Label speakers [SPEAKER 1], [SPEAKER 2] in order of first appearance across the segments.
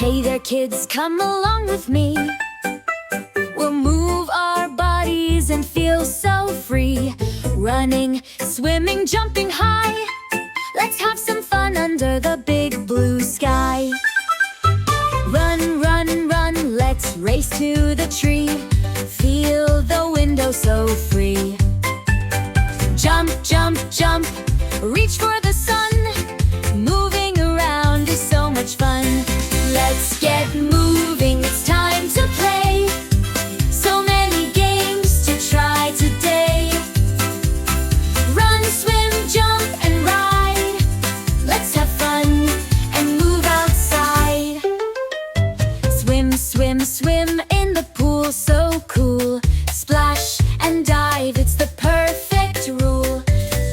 [SPEAKER 1] Hey there kids, come along with me. We'll move our bodies and feel so free. Running, swimming, jumping high. Let's have some fun under the big blue sky. Run, run, run, let's race to the tree. Feel the window so free. Jump, jump, jump, reach for the sun. Moving around is so much fun. Let's get moving, it's time to play. So many games to try today. Run, swim, jump, and ride. Let's have fun and move outside. Swim, swim, swim in the pool, so cool. Splash and dive, it's the perfect rule.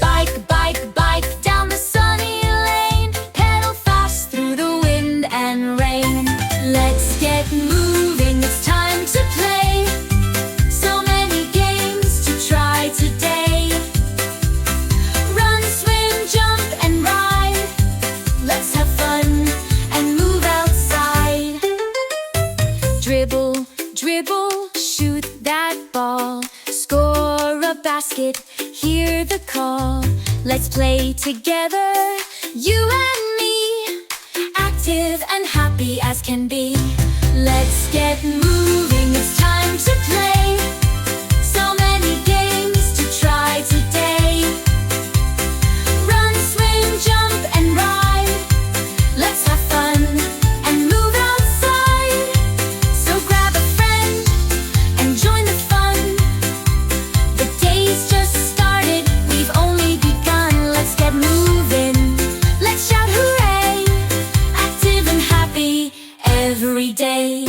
[SPEAKER 1] Bike, bike, bike down the sunny lane. Pedal fast through the wind and rain. Let's get moving, it's time to play. So many games to try today. Run, swim, jump, and ride. Let's have fun and move outside. Dribble, dribble, shoot that ball. Score a basket, hear the call. Let's play together, you and me. Active and happy as can be. Let's get moving, it's time to play. So many games to try today. Run, swim, jump, and ride. Let's have fun and move outside. So grab a friend and join the fun. The day's just started, we've only begun. Let's get moving, let's shout hooray. Active and happy every day.